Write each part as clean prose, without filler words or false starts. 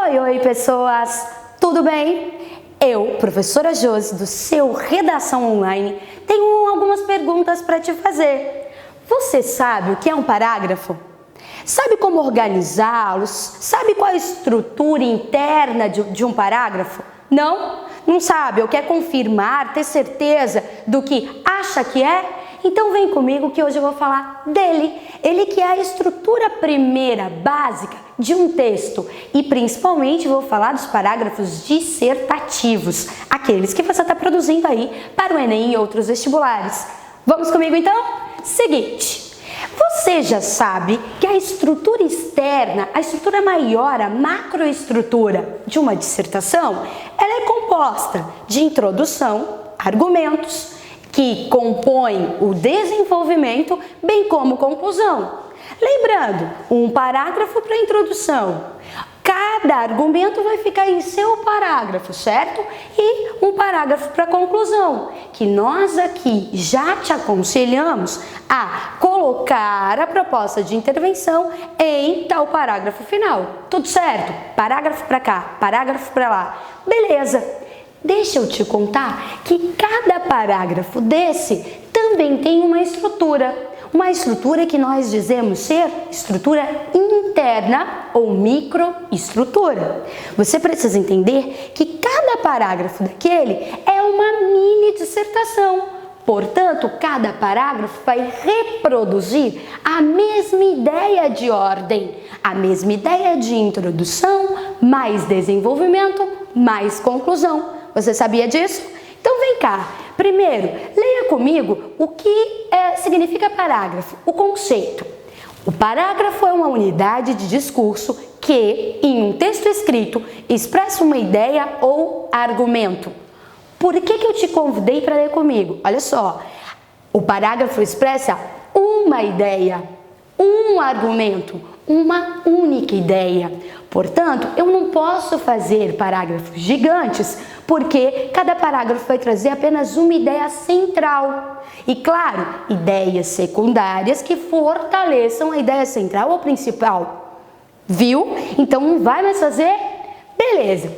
Oi, oi, pessoas! Tudo bem? Eu, professora Josi, do seu Redação Online, tenho algumas perguntas para te fazer. Você sabe o que é um parágrafo? Sabe como organizá-los? Sabe qual a estrutura interna de um parágrafo? Não? Não sabe ou quer confirmar, ter certeza do que acha que é? Então vem comigo que hoje eu vou falar dele. Ele que é a estrutura primeira, básica de um texto. E principalmente vou falar dos parágrafos dissertativos, aqueles que você está produzindo aí para o Enem e outros vestibulares. Vamos comigo então? Seguinte, você já sabe que a estrutura externa, a estrutura maior, a macroestrutura de uma dissertação, ela é composta de introdução, argumentos, que compõem o desenvolvimento, bem como conclusão. Lembrando, um parágrafo para introdução. Cada argumento vai ficar em seu parágrafo, certo? E um parágrafo para conclusão, que nós aqui já te aconselhamos a colocar a proposta de intervenção em tal parágrafo final. Tudo certo? Parágrafo para cá, parágrafo para lá. Beleza. Deixa eu te contar que cada parágrafo desse também tem uma estrutura que nós dizemos ser estrutura interna ou microestrutura. Você precisa entender que cada parágrafo daquele é uma mini dissertação. Portanto, cada parágrafo vai reproduzir a mesma ideia de ordem, a mesma ideia de introdução, mais desenvolvimento, mais conclusão. Você sabia disso? Então vem cá. Primeiro, leia comigo o que significa parágrafo, o conceito. O parágrafo é uma unidade de discurso que, em um texto escrito, expressa uma ideia ou argumento. Por que eu te convidei para ler comigo? Olha só, o parágrafo expressa uma ideia, um argumento, uma única ideia. Portanto, eu não posso fazer parágrafos gigantes, porque cada parágrafo vai trazer apenas uma ideia central. E claro, ideias secundárias que fortaleçam a ideia central ou principal. Viu? Então não vai mais fazer? Beleza.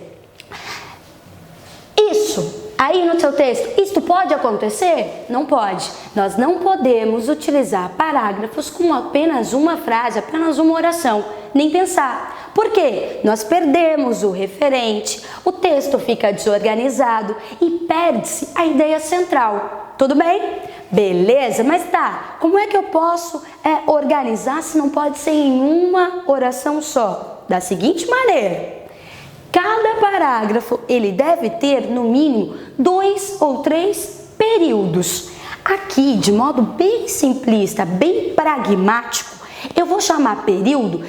Isso aí no seu texto, isto pode acontecer? Não pode. Nós não podemos utilizar parágrafos com apenas uma frase, apenas uma oração, nem pensar. Por quê? Nós perdemos o referente, o texto fica desorganizado e perde-se a ideia central. Tudo bem? Beleza, mas tá, como é que eu posso organizar se não pode ser em uma oração só? Da seguinte maneira. Cada parágrafo, ele deve ter, no mínimo, 2 ou 3 períodos. Aqui, de modo bem simplista, bem pragmático, eu vou chamar período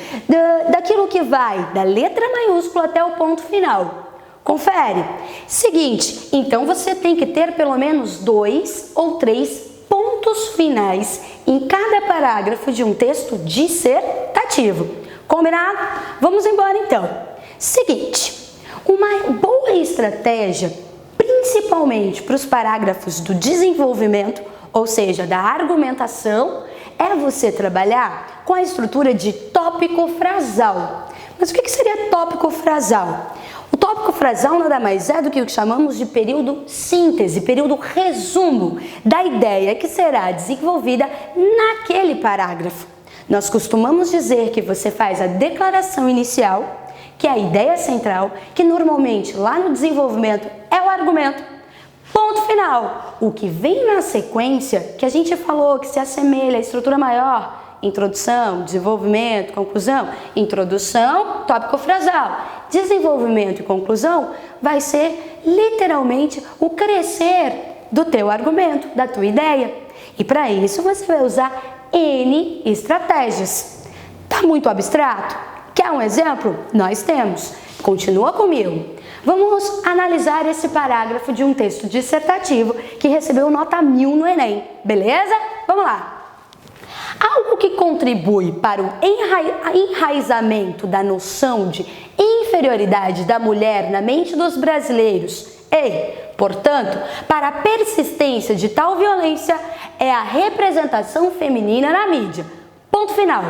daquilo que vai da letra maiúscula até o ponto final. Confere. Seguinte, então você tem que ter pelo menos 2 ou 3 pontos finais em cada parágrafo de um texto dissertativo. Combinado? Vamos embora então. Seguinte, uma boa estratégia, principalmente para os parágrafos do desenvolvimento, ou seja, da argumentação, é você trabalhar com a estrutura de tópico frasal. Mas o que seria tópico frasal? O tópico frasal nada mais é do que o que chamamos de período síntese, período resumo da ideia que será desenvolvida naquele parágrafo. Nós costumamos dizer que você faz a declaração inicial, que é a ideia central, que normalmente lá no desenvolvimento é o argumento. Ponto final. O que vem na sequência, que a gente falou que se assemelha à estrutura maior, introdução, desenvolvimento, conclusão, introdução, tópico frasal, desenvolvimento e conclusão, vai ser literalmente o crescer do teu argumento, da tua ideia. E para isso você vai usar N estratégias. Tá muito abstrato? Quer um exemplo? Nós temos. Continua comigo. Vamos analisar esse parágrafo de um texto dissertativo que recebeu nota 1000 no Enem, beleza? Vamos lá. Algo que contribui para o enraizamento da noção de inferioridade da mulher na mente dos brasileiros e, portanto, para a persistência de tal violência é a representação feminina na mídia. Ponto final.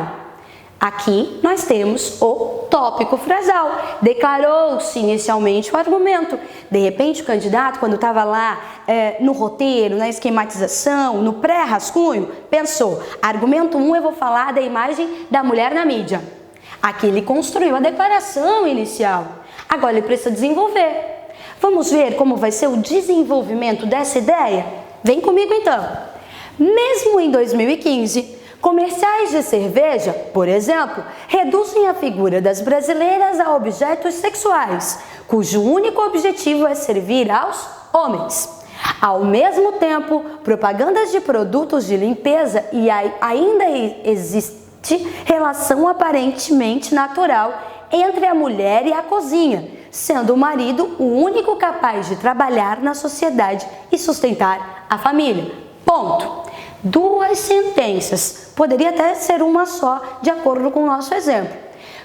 Aqui nós temos o tópico frasal. Declarou-se inicialmente o argumento. De repente o candidato, quando estava lá no roteiro, na esquematização, no pré-rascunho, pensou, argumento 1 eu vou falar da imagem da mulher na mídia. Aqui ele construiu a declaração inicial. Agora ele precisa desenvolver. Vamos ver como vai ser o desenvolvimento dessa ideia? Vem comigo então. Mesmo em 2015, comerciais de cerveja, por exemplo, reduzem a figura das brasileiras a objetos sexuais, cujo único objetivo é servir aos homens. Ao mesmo tempo, propagandas de produtos de limpeza e ainda existe relação aparentemente natural entre a mulher e a cozinha, sendo o marido o único capaz de trabalhar na sociedade e sustentar a família. Ponto. 2 sentenças, poderia até ser uma só, de acordo com o nosso exemplo.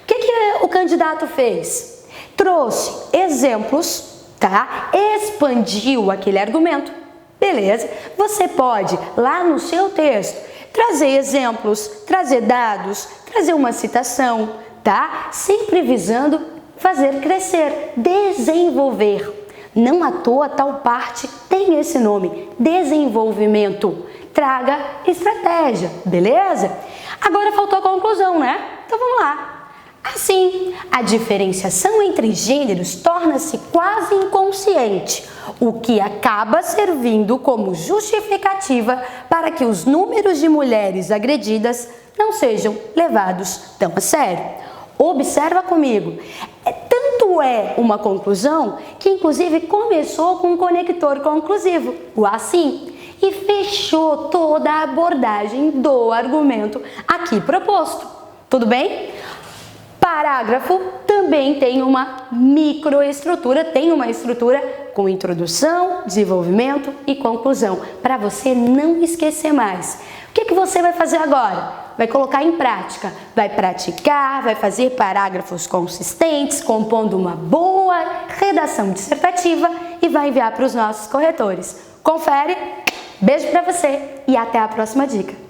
O que o candidato fez? Trouxe exemplos, tá? Expandiu aquele argumento. Beleza? Você pode, lá no seu texto, trazer exemplos, trazer dados, trazer uma citação, tá? Sempre visando fazer crescer, desenvolver. Não à toa tal parte tem esse nome, desenvolvimento. Traga estratégia, beleza? Agora faltou a conclusão, né? Então vamos lá. Assim, a diferenciação entre gêneros torna-se quase inconsciente, o que acaba servindo como justificativa para que os números de mulheres agredidas não sejam levados tão a sério. Observa comigo. Tanto é uma conclusão que inclusive começou com um conector conclusivo, o assim, e fechou toda a abordagem do argumento aqui proposto. Tudo bem? Parágrafo também tem uma microestrutura, tem uma estrutura com introdução, desenvolvimento e conclusão, para você não esquecer mais. O que você vai fazer agora? Vai colocar em prática, vai praticar, vai fazer parágrafos consistentes, compondo uma boa redação dissertativa e vai enviar para os nossos corretores. Confere, beijo para você e até a próxima dica.